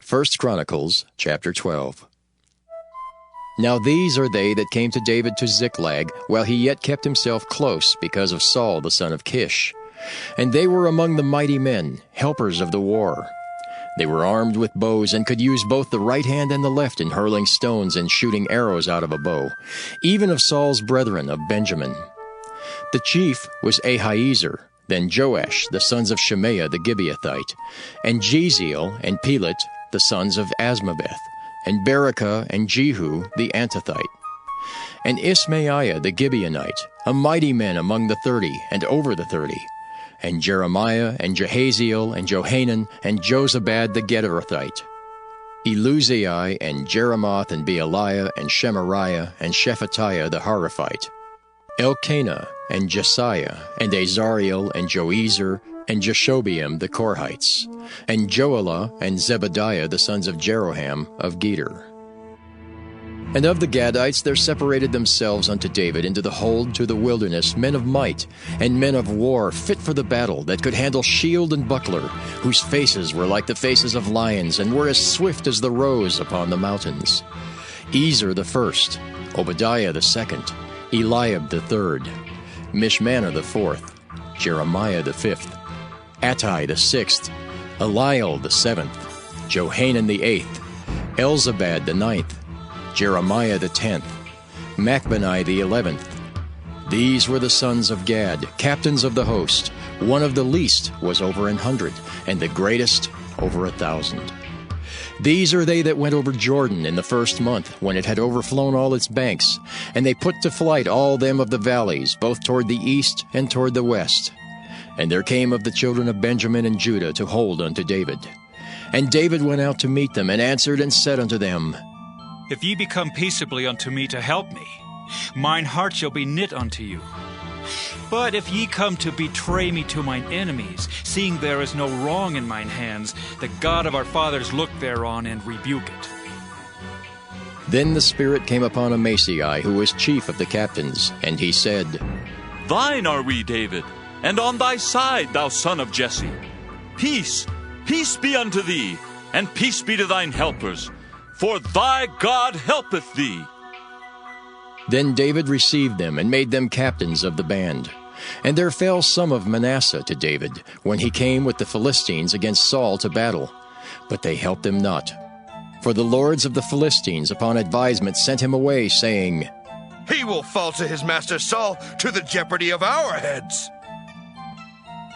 1 Chronicles, chapter 12. Now these are they that came to David to Ziklag, while he yet kept himself close because of Saul the son of Kish. And they were among the mighty men, helpers of the war. They were armed with bows, and could use both the right hand and the left in hurling stones and shooting arrows out of a bow, even of Saul's brethren of Benjamin. The chief was Ahiezer, then Joash, the sons of Shemaiah the Gibeathite, and Jeziel and Pelet, the sons of Asmaveth, and Berekah and Jehu the Antothite, and Ismaiah the Gibeonite, a mighty man among the 30 and over the 30, and Jeremiah and Jehaziel and Johanan and Jozabad the Gederathite, Eluzai and Jeremoth and Bealiah and Shemariah and Shephatiah the Haraphite, Elkanah and Jesiah and Azariel and Joezer and Jashobeam the Korhites, and Joelah and Zebadiah the sons of Jeroham of Geder. And of the Gadites there separated themselves unto David into the hold to the wilderness men of might, and men of war fit for the battle, that could handle shield and buckler, whose faces were like the faces of lions, and were as swift as the roes upon the mountains. Ezer the first, Obadiah the second, Eliab the third, Mishmanah the fourth, Jeremiah the fifth, Attai the sixth, Eliel the seventh, Johanan the eighth, Elzabad the ninth, Jeremiah the 10th, Machbani the 11th. These were the sons of Gad, captains of the host. One of the least was over 100, and the greatest over 1,000. These are they that went over Jordan in the first month, when it had overflown all its banks, and they put to flight all them of the valleys, both toward the east and toward the west. And there came of the children of Benjamin and Judah to hold unto David. And David went out to meet them, and answered and said unto them, If ye become peaceably unto me to help me, mine heart shall be knit unto you. But if ye come to betray me to mine enemies, seeing there is no wrong in mine hands, the God of our fathers look thereon and rebuke it. Then the Spirit came upon Amasai, who was chief of the captains, and he said, Thine are we, David, and on thy side, thou son of Jesse. Peace, peace be unto thee, and peace be to thine helpers, for thy God helpeth thee. Then David received them, and made them captains of the band. And there fell some of Manasseh to David, when he came with the Philistines against Saul to battle. But they helped him not. For the lords of the Philistines upon advisement sent him away, saying, He will fall to his master Saul to the jeopardy of our heads.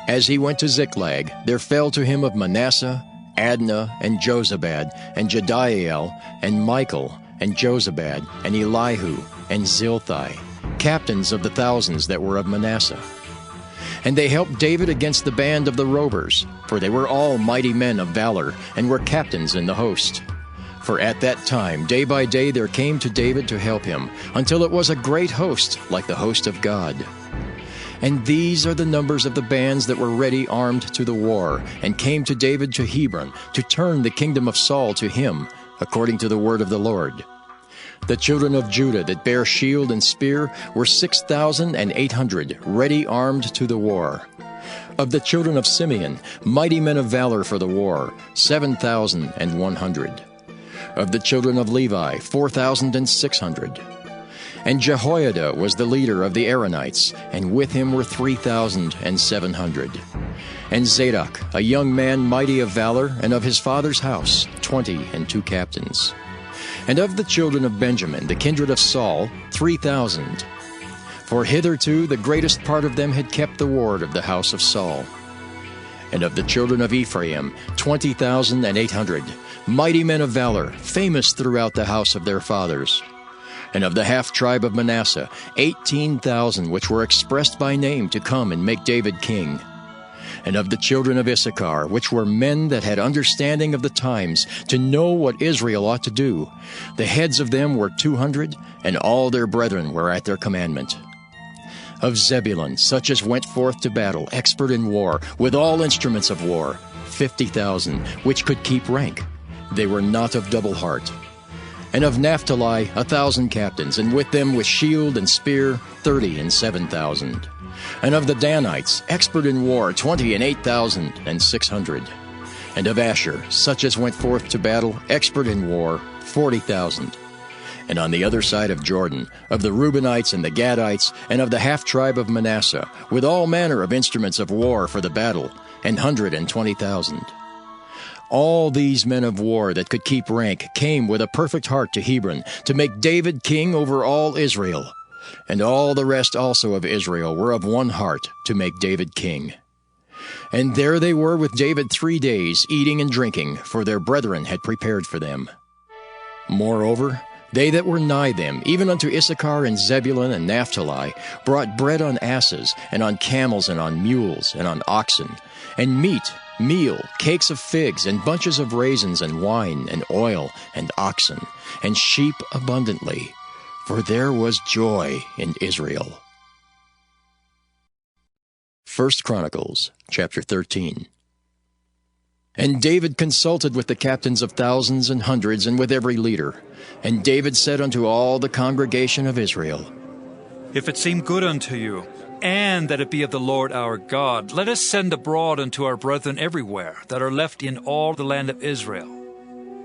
As he went to Ziklag, there fell to him of Manasseh Adnah and Jozabad, and Jediael, and Michael, and Jozabad, and Elihu, and Zilthai, captains of the thousands that were of Manasseh. And they helped David against the band of the rovers, for they were all mighty men of valor, and were captains in the host. For at that time, day by day, there came to David to help him, until it was a great host, like the host of God. And these are the numbers of the bands that were ready armed to the war, and came to David to Hebron, to turn the kingdom of Saul to him, according to the word of the Lord. The children of Judah that bare shield and spear were 6,800, ready armed to the war. Of the children of Simeon, mighty men of valor for the war, 7,100. Of the children of Levi, 4,600. And Jehoiada was the leader of the Aaronites, and with him were 3,700. And Zadok, a young man mighty of valor, and of his father's house, 22 captains. And of the children of Benjamin, the kindred of Saul, 3,000. For hitherto the greatest part of them had kept the ward of the house of Saul. And of the children of Ephraim, 20,800, mighty men of valor, famous throughout the house of their fathers. And of the half-tribe of Manasseh, 18,000, which were expressed by name to come and make David king. And of the children of Issachar, which were men that had understanding of the times, to know what Israel ought to do, the heads of them were 200, and all their brethren were at their commandment. Of Zebulun, such as went forth to battle, expert in war, with all instruments of war, 50,000, which could keep rank. They were not of double heart. And of Naphtali 1,000 captains, and with them with shield and spear 37,000. And of the Danites, expert in war, 28,600. And of Asher, such as went forth to battle, expert in war, 40,000. And on the other side of Jordan, of the Reubenites and the Gadites, and of the half-tribe of Manasseh, with all manner of instruments of war for the battle, 120,000. All these men of war that could keep rank came with a perfect heart to Hebron, to make David king over all Israel. And all the rest also of Israel were of one heart to make David king. And there they were with David 3 days, eating and drinking, for their brethren had prepared for them. Moreover, they that were nigh them, even unto Issachar and Zebulun and Naphtali, brought bread on asses, and on camels, and on mules, and on oxen, and meat, meal, cakes of figs, and bunches of raisins, and wine, and oil, and oxen, and sheep abundantly, for there was joy in Israel. 1 Chronicles, chapter 13. And David consulted with the captains of thousands and hundreds, and with every leader. And David said unto all the congregation of Israel, If it seem good unto you, and that it be of the Lord our God, let us send abroad unto our brethren everywhere, that are left in all the land of Israel.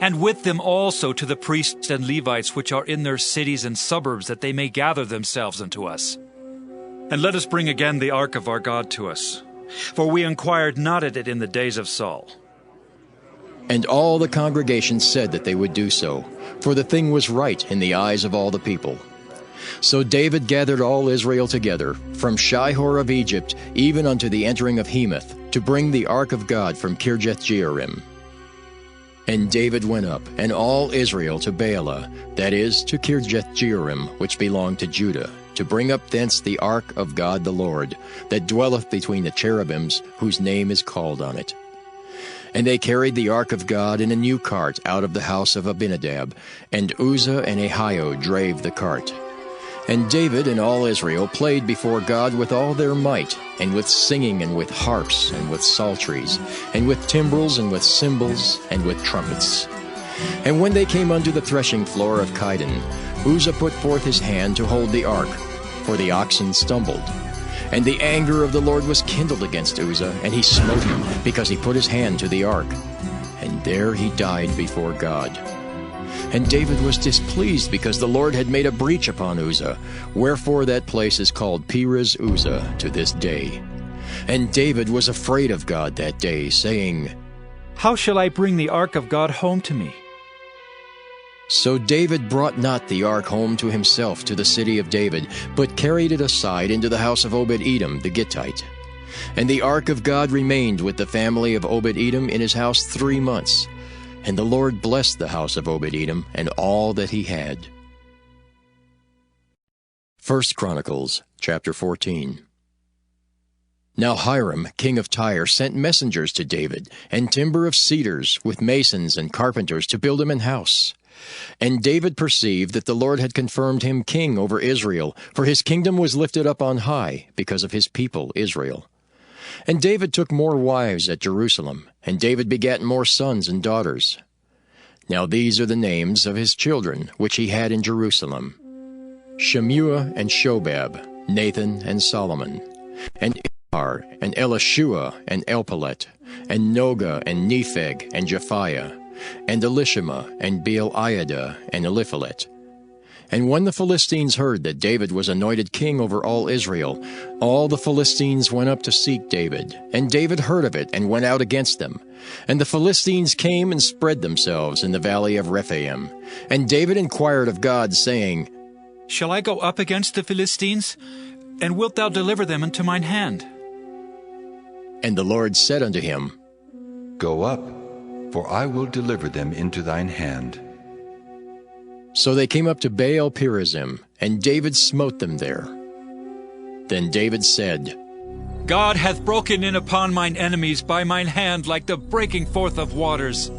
And with them also to the priests and Levites which are in their cities and suburbs, that they may gather themselves unto us. And let us bring again the ark of our God to us, for we inquired not at it in the days of Saul. And all the congregation said that they would do so, for the thing was right in the eyes of all the people. So David gathered all Israel together, from Shihor of Egypt even unto the entering of Hemath, to bring the ark of God from Kirjath-jearim. And David went up, and all Israel to Baalah, that is, to Kirjath-jearim, which belonged to Judah, to bring up thence the ark of God the Lord, that dwelleth between the cherubims, whose name is called on it. And they carried the ark of God in a new cart out of the house of Abinadab, and Uzzah and Ahio drave the cart. And David and all Israel played before God with all their might, and with singing, and with harps, and with psalteries, and with timbrels, and with cymbals, and with trumpets. And when they came unto the threshing floor of Chidon, Uzzah put forth his hand to hold the ark, for the oxen stumbled. And the anger of the Lord was kindled against Uzzah, and he smote him, because he put his hand to the ark. And there he died before God. And David was displeased, because the Lord had made a breach upon Uzzah, wherefore that place is called Perez Uzzah to this day. And David was afraid of God that day, saying, How shall I bring the ark of God home to me? So David brought not the ark home to himself to the city of David, but carried it aside into the house of Obed-Edom the Gittite. And the ark of God remained with the family of Obed-Edom in his house 3 months. And the Lord blessed the house of Obed-Edom and all that he had. 1 Chronicles, chapter 14. Now Hiram, king of Tyre, sent messengers to David, and timber of cedars, with masons and carpenters, to build him an house. And David perceived that the Lord had confirmed him king over Israel, for his kingdom was lifted up on high, because of his people Israel. And David took more wives at Jerusalem, and David begat more sons and daughters. Now these are the names of his children, which he had in Jerusalem: Shemuah and Shobab, Nathan and Solomon, and Ibhar, and Elishua, and Elpalet, and Noga, and Nepheg, and Japhiah, and Elishama, and Beeliada, and Eliphalet. And when the Philistines heard that David was anointed king over all Israel, all the Philistines went up to seek David. And David heard of it, and went out against them. And the Philistines came and spread themselves in the valley of Rephaim. And David inquired of God, saying, Shall I go up against the Philistines? And wilt thou deliver them into mine hand? And the Lord said unto him, Go up, for I will deliver them into thine hand. So they came up to Baal-perazim, and David smote them there. Then David said, God hath broken in upon mine enemies by mine hand like the breaking forth of waters.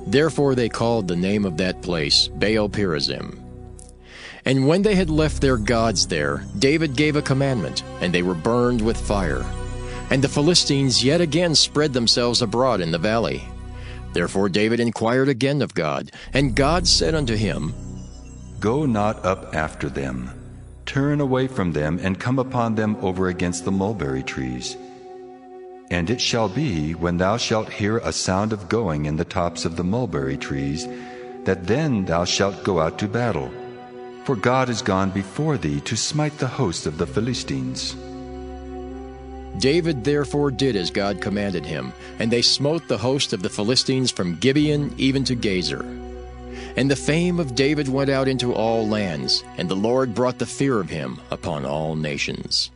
Therefore they called the name of that place Baal-perazim. And when they had left their gods there, David gave a commandment, and they were burned with fire. And the Philistines yet again spread themselves abroad in the valley. Therefore David inquired again of God, and God said unto him, Go not up after them. Turn away from them, and come upon them over against the mulberry trees. And it shall be, when thou shalt hear a sound of going in the tops of the mulberry trees, that then thou shalt go out to battle. For God is gone before thee to smite the host of the Philistines. David therefore did as God commanded him, and they smote the host of the Philistines from Gibeon even to Gezer. And the fame of David went out into all lands, and the Lord brought the fear of him upon all nations.